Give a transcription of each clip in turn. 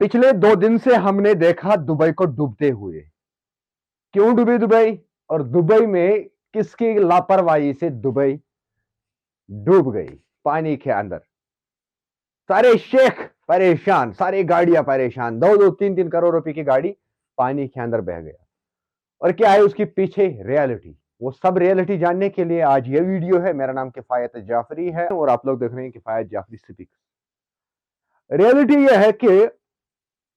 पिछले 2 दिन से हमने देखा दुबई को डूबते हुए। क्यों डूबी दुबई? और दुबई में किसकी लापरवाही से दुबई डूब गई पानी के अंदर। सारे शेख परेशान, सारी गाड़ियां परेशान, 2-2 3-3 करोड़ रुपए की गाड़ी पानी के अंदर बह गया। और क्या है उसके पीछे रियलिटी, वो सब रियलिटी जानने के लिए आज ये वीडियो है। मेरा नाम किफायत जाफरी है और आप लोग देख रहे हैं किफायत जाफरी स्पीक्स। रियलिटी यह है कि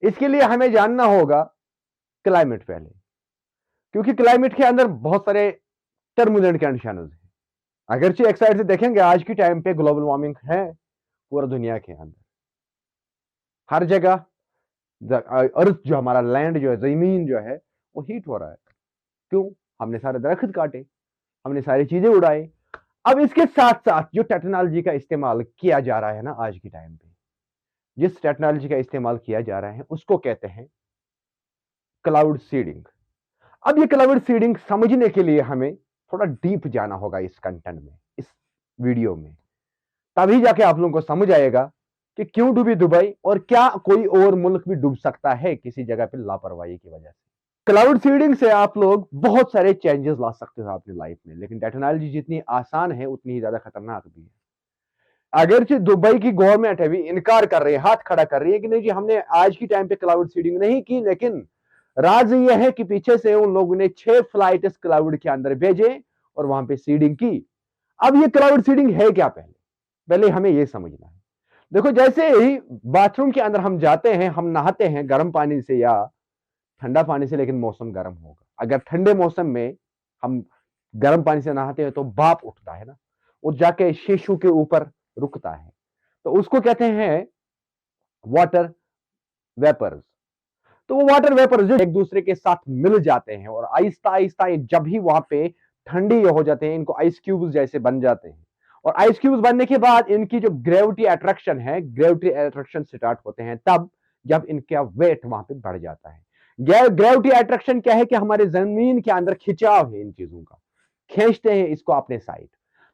इसके लिए हमें जानना होगा क्लाइमेट पहले, क्योंकि क्लाइमेट के अंदर बहुत सारे टर्मुलेंट कंडीशंस हैं। अगरचे एक साइड से देखेंगे आज की टाइम पे ग्लोबल वार्मिंग है पूरा दुनिया के अंदर, हर जगह अर्थ जो हमारा लैंड जो है, जमीन जो है, वो हीट हो रहा है। क्यों? हमने सारे दरख्त काटे, हमने सारी चीजें उड़ाई। अब इसके साथ साथ जो टेक्नोलॉजी का इस्तेमाल किया जा रहा है ना आज की टाइम पे, जिस टेक्नोलॉजी का इस्तेमाल किया जा रहा है उसको कहते हैं क्लाउड सीडिंग। अब ये क्लाउड सीडिंग समझने के लिए हमें थोड़ा डीप जाना होगा इस कंटेंट में, इस वीडियो में, तभी जाके आप लोगों को समझ आएगा कि क्यों डूबी दुबई और क्या कोई और मुल्क भी डूब सकता है किसी जगह पे लापरवाही की वजह से। क्लाउड सीडिंग से आप लोग बहुत सारे चेंजेस ला सकते हो अपनी लाइफ में, लेकिन टेक्नोलॉजी जितनी आसान है उतनी ही ज्यादा खतरनाक भी है। अगरचे दुबई की गवर्नमेंट अभी इनकार कर रही है, हाथ खड़ा कर रही है कि नहीं जी हमने आज की टाइम पे क्लाउड सीडिंग नहीं की, लेकिन राज यह है कि पीछे से उन लोगों ने 6 फ्लाइट इस क्लाउड के अंदर भेजे और वहां पे सीडिंग की। अब ये क्लाउड सीडिंग है क्या? पहले पहले हमें यह समझना है। देखो, जैसे ही बाथरूम के अंदर हम जाते हैं, हम नहाते हैं गर्म पानी से या ठंडा पानी से, लेकिन मौसम गर्म होगा। अगर ठंडे मौसम में हम गर्म पानी से नहाते हैं तो भाप उठता है ना, वो जाके शीशु के ऊपर रुकता है, तो उसको कहते हैं वाटर वेपर्स। तो वो वाटर वेपर्स जो एक दूसरे के साथ मिल जाते हैं और आहिस्ता आहिस्ता जब ही वहां पे ठंडी हो जाते हैं, इनको आइस क्यूब्स जैसे बन जाते हैं। और आइस क्यूब्स बनने के बाद इनकी जो ग्रेविटी अट्रैक्शन है, ग्रेविटी अट्रैक्शन स्टार्ट होते हैं तब जब इनका वेट वहां पे बढ़ जाता है। ग्रेविटी अट्रैक्शन क्या है कि हमारे जमीन के अंदर खिंचाव है, इन चीजों का खींचते हैं इसको अपने साइड।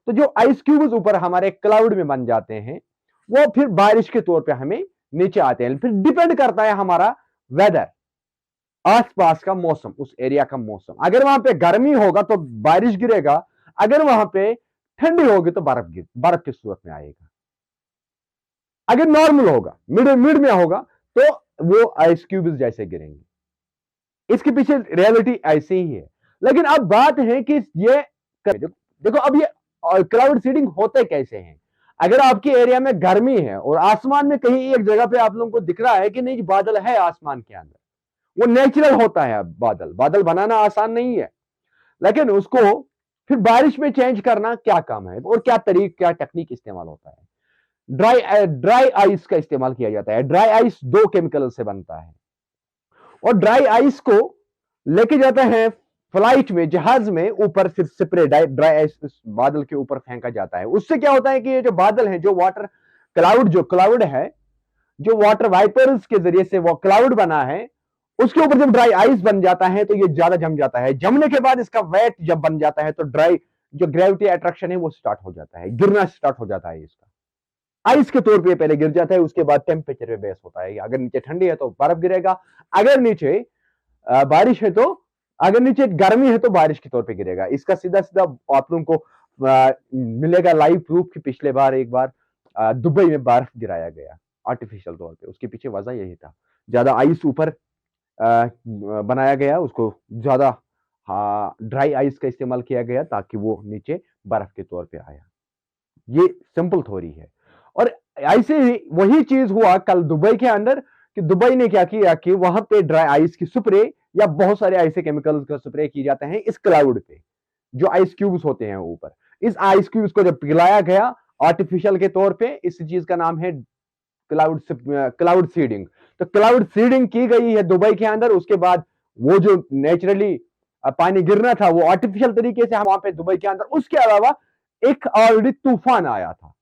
तो जो आइस क्यूब्स ऊपर हमारे क्लाउड में बन जाते हैं वो फिर बारिश के तौर पे हमें नीचे आते हैं। फिर डिपेंड करता है हमारा वेदर, आसपास का मौसम, उस एरिया का मौसम। अगर वहां पे गर्मी होगा तो बारिश गिरेगा, अगर वहां पे ठंडी होगी तो बर्फ की सूरत में आएगा। अगर नॉर्मल होगा, मिड में होगा, तो वो आइस क्यूब्स जैसे गिरेंगे। इसके पीछे रियलिटी ऐसे ही है। लेकिन अब बात है कि ये देखो अब ये क्लाउड सीडिंग होते कैसे हैं। अगर आपके एरिया में गर्मी है और आसमान में कहीं एक जगह पे आप लोगों को दिख रहा है कि नहीं बादल है आसमान के अंदर, वो नेचुरल होता है। बादल बादल बनाना आसान नहीं है, लेकिन उसको फिर बारिश में चेंज करना क्या काम है और क्या टेक्निक इस्तेमाल होता है। ड्राई आइस का इस्तेमाल किया जाता है। ड्राई आइस 2 केमिकल से बनता है और ड्राई आइस को लेके जाते हैं फ्लाइट में, जहाज में, ऊपर फिर स्प्रे ड्राई आइस उस बादल के ऊपर फेंका जाता है। उससे क्या होता है कि ये जो बादल है, जो वाटर क्लाउड है, जो वाटर वाइपर्स के जरिए से वो क्लाउड बना है, उसके ऊपर जब ड्राई आइस बन जाता है तो ये ज्यादा जम जाता है। जमने के बाद इसका वेट जब बन जाता है तो ड्राई जो ग्रेविटी अट्रैक्शन है वो स्टार्ट हो जाता है, गिरना स्टार्ट हो जाता है। इसका आइस के तौर पे पहले गिर जाता है, उसके बाद टेम्परेचर पे बेस होता है। अगर नीचे ठंडी है तो बर्फ गिरेगा, अगर नीचे बारिश है तो, अगर नीचे गर्मी है तो बारिश के तौर पे गिरेगा। इसका सीधा सीधा आप लोगों को मिलेगा लाइव प्रूफ कि पिछले बार एक बार दुबई में बर्फ गिराया गया आर्टिफिशियल तौर पे। उसके पीछे वजह यही था, ज्यादा आइस ऊपर बनाया गया, उसको ज्यादा ड्राई आइस का इस्तेमाल किया गया ताकि वो नीचे बर्फ के तौर पे आया। ये सिंपल थ्योरी है। और ऐसे ही वही चीज हुआ कल दुबई के अंदर कि दुबई ने क्या किया कि वहां पे ड्राई आइस की स्प्रे या बहुत सारे ऐसे केमिकल्स का स्प्रे किए जाते हैं इस क्लाउड पे, जो आइस क्यूब्स होते हैं ऊपर। इस आइस क्यूब्स को जब पिघलाया गया आर्टिफिशियल के तौर पे, इस चीज का नाम है क्लाउड सीडिंग। तो क्लाउड सीडिंग की गई है दुबई के अंदर। उसके बाद वो जो नेचुरली पानी गिरना था वो आर्टिफिशियल तरीके से वहां पे दुबई के अंदर। उसके अलावा एक ऑलरेडी तूफान आया था,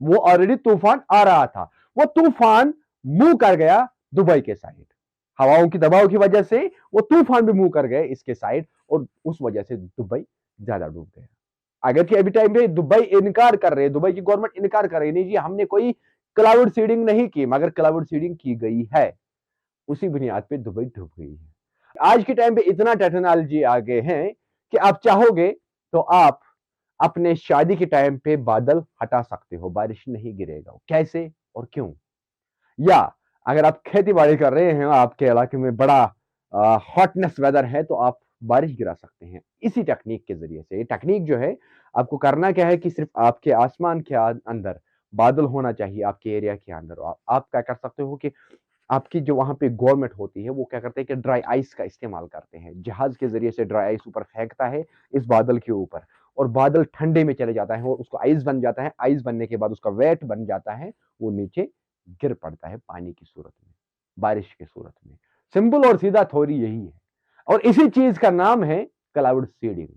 वो ऑलरेडी तूफान आ रहा था, वो तूफान मूव कर गया दुबई के साइड। हवाओं की दबाव की वजह से वो तूफान भी मूव कर गए इसके साइड और उस वजह से दुबई ज्यादा डूब गया। अगर कि अभी टाइम पे दुबई इनकार कर रहे, दुबई की गवर्नमेंट इनकार कर रही, नहीं जी हमने कोई क्लाउड सीडिंग नहीं की, मगर क्लाउड सीडिंग की गई है। उसी बुनियाद पे दुबई डूब गई है। आज के टाइम पे इतना टेक्नोलॉजी आगे है कि आप चाहोगे तो आप अपने शादी के टाइम पे बादल हटा सकते हो, बारिश नहीं गिरेगा। कैसे और क्यों? या अगर आप खेती बाड़ी कर रहे हैं, आपके इलाके में बड़ा हॉटनेस वेदर है, तो आप बारिश गिरा सकते हैं इसी टेक्निक के जरिए से। ये टेक्निक जो है, आपको करना क्या है कि सिर्फ आपके आसमान के अंदर बादल होना चाहिए, आपके एरिया के अंदर। आप क्या कर सकते हो कि आपकी जो वहां पे गवर्नमेंट होती है, वो क्या करते हैं कि ड्राई आइस का इस्तेमाल करते हैं। जहाज के जरिए से ड्राई आइस ऊपर फेंकता है इस बादल के ऊपर, और बादल ठंडे में चले जाता है और उसको आइस बन जाता है। आइस बनने के बाद उसका वेट बन जाता है, वो नीचे गिर पड़ता है पानी की सूरत में, बारिश की सूरत में। सिंपल और सीधा थ्योरी यही है, और इसी चीज का नाम है cloud seeding.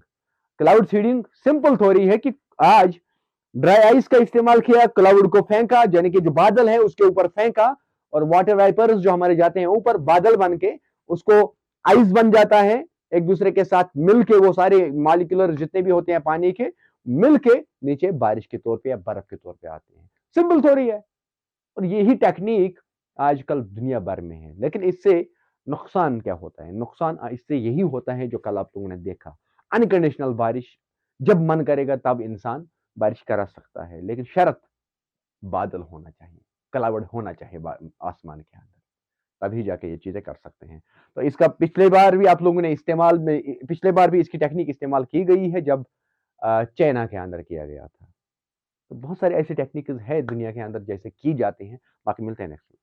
Cloud seeding simple theory है कि आज ड्राई आइस का इस्तेमाल किया, क्लाउड को फेंका, यानी कि जो बादल है उसके ऊपर फेंका, और वाटर वाइपर्स जो हमारे जाते हैं ऊपर, बादल बन के उसको आइस बन जाता है। एक दूसरे के साथ मिलके वो सारे मॉलिक्यूलर जितने भी होते हैं पानी के, मिलके नीचे बारिश के तौर पे या बर्फ के तौर पे आते हैं। सिंपल थ्योरी है, और यही टेक्निक आजकल दुनिया भर में है। लेकिन इससे नुकसान क्या होता है? नुकसान इससे यही होता है जो कल आप लोगों ने देखा, अनकंडीशनल बारिश। जब मन करेगा तब इंसान बारिश करा सकता है, लेकिन शर्त बादल होना चाहिए, क्लाउड होना चाहिए आसमान के अंदर, तभी जाके ये चीजें कर सकते हैं। तो इसका पिछले बार भी आप लोगों ने इस्तेमाल में, पिछले बार भी इसकी टेक्निक इस्तेमाल की गई है जब चाइना के अंदर किया गया था। तो बहुत सारे ऐसे टेक्निक्स है दुनिया के अंदर जैसे की जाती हैं। बाकी मिलते हैं नेक्स्ट।